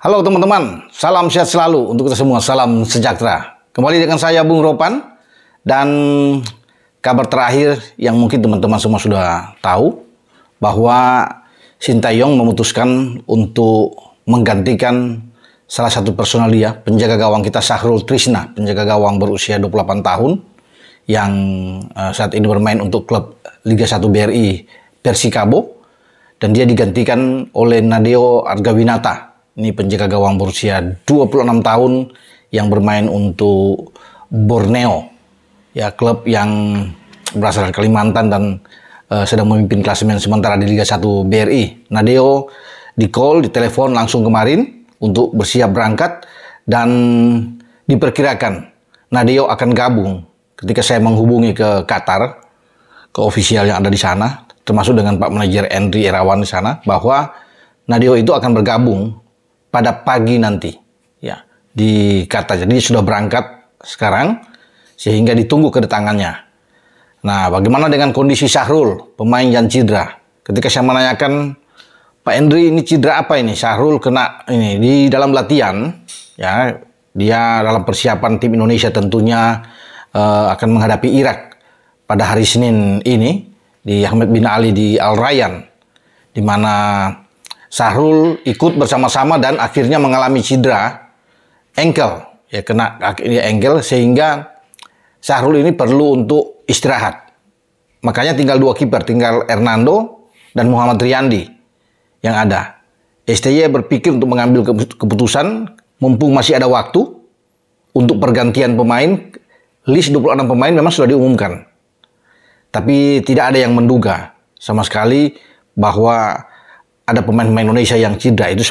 Halo teman-teman, salam sehat selalu untuk kita semua, salam sejahtera. Kembali dengan saya Bung Ropan, dan kabar terakhir yang mungkin teman-teman semua sudah tahu, bahwa Sintayong memutuskan untuk menggantikan salah satu personal dia, penjaga gawang kita Syahrul Trisna, penjaga gawang berusia 28 tahun, yang saat ini bermain untuk klub Liga 1 BRI Persikabo, dan dia digantikan oleh Nadeo Argawinata. Ini penjaga gawang berusia 26 tahun yang bermain untuk Borneo, ya, klub yang berasal dari Kalimantan dan sedang memimpin klasemen sementara di Liga 1 BRI. Nadeo ditelepon langsung kemarin untuk bersiap berangkat, dan diperkirakan Nadeo akan gabung ketika saya menghubungi ke Qatar, ke ofisial yang ada di sana, termasuk dengan Pak Manajer Henry Irawan di sana, bahwa Nadeo itu akan bergabung pada pagi nanti, ya, di Qatar. Jadi sudah berangkat sekarang, sehingga ditunggu kedatangannya. Nah, bagaimana dengan kondisi Syahrul, pemain yang cedera? Ketika saya menanyakan, Pak Henry, ini cedera apa ini? Syahrul kena ini di dalam latihan, ya, dia dalam persiapan tim Indonesia tentunya akan menghadapi Irak pada hari Senin ini di Ahmed Bin Ali di Al Rayyan, di mana Syahrul ikut bersama-sama dan akhirnya mengalami cedera ankle, ya, kena ankle, sehingga Syahrul ini perlu untuk istirahat. Makanya tinggal dua kiper, tinggal Hernando dan Muhammad Riyandi yang ada. STY berpikir untuk mengambil keputusan mumpung masih ada waktu untuk pergantian pemain. List 26 pemain memang sudah diumumkan, tapi tidak ada yang menduga sama sekali bahwa ada pemain-pemain Indonesia yang cedera. Itu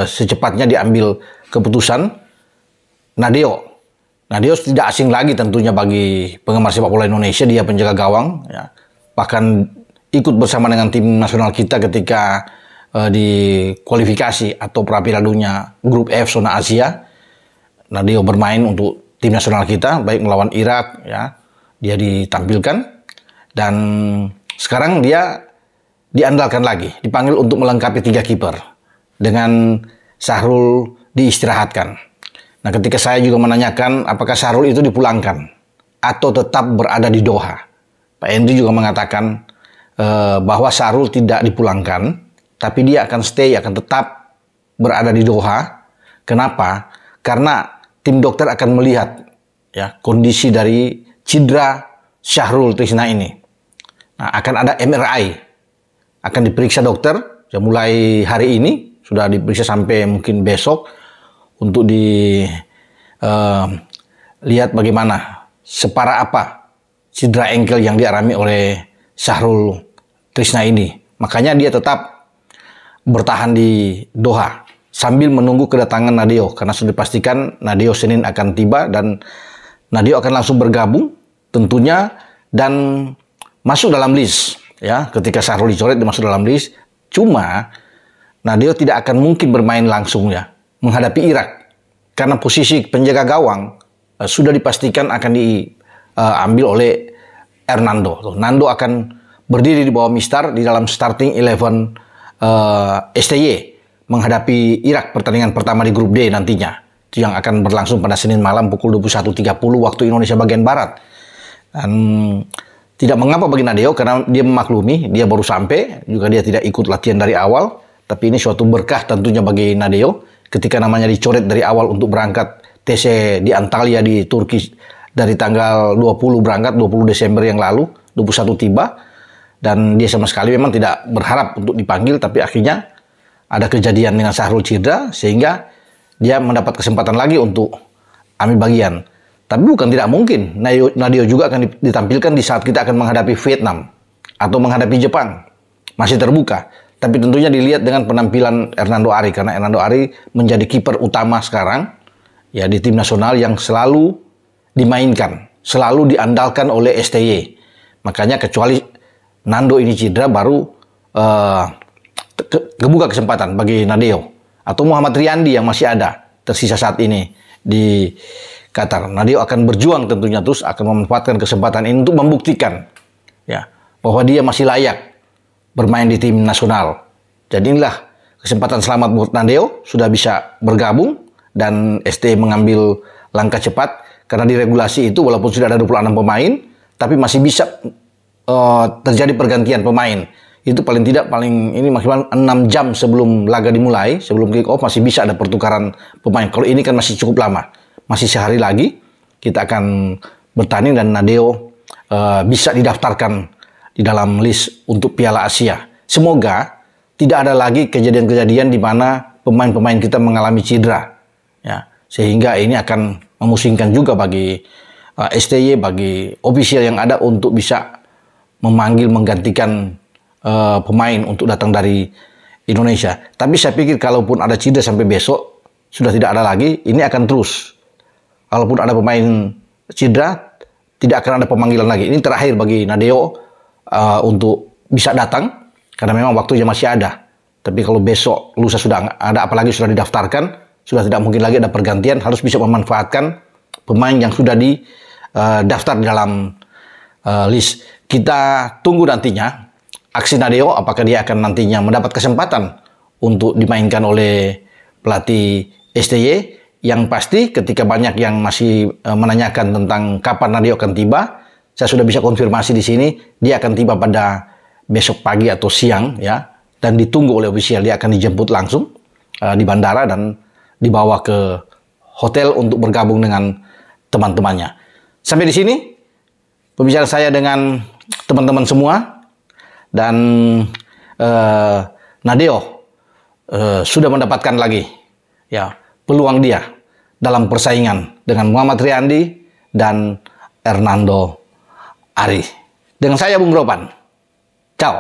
secepatnya diambil keputusan Nadeo tidak asing lagi tentunya bagi penggemar sepak bola Indonesia. Dia penjaga gawang, ya, bahkan ikut bersama dengan tim nasional kita ketika di kualifikasi atau pra-Piala Dunia Grup F zona Asia. Nadeo bermain untuk tim nasional kita, baik melawan Irak, ya, dia ditampilkan, dan sekarang dia diandalkan lagi, dipanggil untuk melengkapi 3 kiper dengan Syahrul diistirahatkan. Nah, ketika saya juga menanyakan apakah Syahrul itu dipulangkan atau tetap berada di Doha, Pak Henry juga mengatakan bahwa Syahrul tidak dipulangkan, tapi dia akan tetap berada di Doha. Kenapa? Karena tim dokter akan melihat, ya, kondisi dari cedera Syahrul Trisna ini. Nah, akan ada MRI, akan diperiksa dokter, ya, mulai hari ini sudah diperiksa sampai mungkin besok untuk dilihat bagaimana, separah apa cedera ankle yang dialami oleh Syahrul Trisna ini. Makanya dia tetap bertahan di Doha sambil menunggu kedatangan Nadeo, karena sudah dipastikan Nadeo Senin akan tiba, dan Nadeo akan langsung bergabung tentunya dan masuk dalam list, ya. Ketika Syahrul dicoret, dia masuk dalam list. Cuma Nadeo tidak akan mungkin bermain langsung, ya, menghadapi Irak, karena posisi penjaga gawang sudah dipastikan akan diambil oleh Hernando. Nando akan berdiri di bawah Mistar di dalam starting 11 STY menghadapi Irak, pertandingan pertama di grup D nantinya. Itu yang akan berlangsung pada Senin malam pukul 21.30 waktu Indonesia bagian Barat. Dan tidak mengapa bagi Nadeo, karena dia memaklumi, dia baru sampai, juga dia tidak ikut latihan dari awal. Tapi ini suatu berkah tentunya bagi Nadeo ketika namanya dicoret dari awal untuk berangkat TC di Antalya di Turki dari tanggal 20 berangkat, 20 Desember yang lalu, 21 tiba. Dan dia sama sekali memang tidak berharap untuk dipanggil, tapi akhirnya ada kejadian dengan Syahrul cedera, sehingga dia mendapat kesempatan lagi untuk ambil bagian. Tapi bukan tidak mungkin Nadeo juga akan ditampilkan di saat kita akan menghadapi Vietnam atau menghadapi Jepang. Masih terbuka. Tapi tentunya dilihat dengan penampilan Hernando Ari, karena Hernando Ari menjadi kiper utama sekarang, ya, di tim nasional yang selalu dimainkan, selalu diandalkan oleh STY. Makanya kecuali Nando ini cedera, baru kebuka kesempatan bagi Nadeo atau Muhammad Riyandi yang masih ada tersisa saat ini di Qatar. Nadeo akan berjuang tentunya, terus akan memanfaatkan kesempatan ini untuk membuktikan, ya, bahwa dia masih layak bermain di tim nasional. Jadi inilah kesempatan selamat buat Nadeo, sudah bisa bergabung dan STY mengambil langkah cepat karena di regulasi itu walaupun sudah ada 26 pemain, tapi masih bisa terjadi pergantian pemain. Itu paling ini maksimal 6 jam sebelum laga dimulai, sebelum kick off masih bisa ada pertukaran pemain. Kalau ini kan masih cukup lama, masih sehari lagi kita akan bertanding dan Nadeo bisa didaftarkan di dalam list untuk Piala Asia. Semoga tidak ada lagi kejadian-kejadian di mana pemain-pemain kita mengalami cedera, ya, sehingga ini akan memusingkan juga bagi STY, bagi official yang ada untuk bisa menggantikan pemain untuk datang dari Indonesia. Tapi saya pikir kalaupun ada cedera sampai besok sudah tidak ada lagi, ini akan terus. Kalaupun ada pemain cedera, tidak akan ada pemanggilan lagi. Ini terakhir bagi Nadeo untuk bisa datang. Karena memang waktunya masih ada. Tapi kalau besok, lusa sudah ada, apalagi sudah didaftarkan, sudah tidak mungkin lagi ada pergantian, harus bisa memanfaatkan pemain yang sudah didaftar di dalam list. Kita tunggu nantinya, aksi Nadeo, apakah dia akan nantinya mendapat kesempatan untuk dimainkan oleh pelatih STY. Yang pasti ketika banyak yang masih menanyakan tentang kapan Nadeo akan tiba, saya sudah bisa konfirmasi di sini, dia akan tiba pada besok pagi atau siang, ya, dan ditunggu oleh ofisial. Dia akan dijemput langsung di bandara dan dibawa ke hotel untuk bergabung dengan teman-temannya. Sampai di sini pembicaraan saya dengan teman-teman semua, dan Nadeo sudah mendapatkan lagi, ya, peluang dia dalam persaingan dengan Muhammad Riyandi dan Hernando Ari. Dengan saya Bung Ropan. Ciao.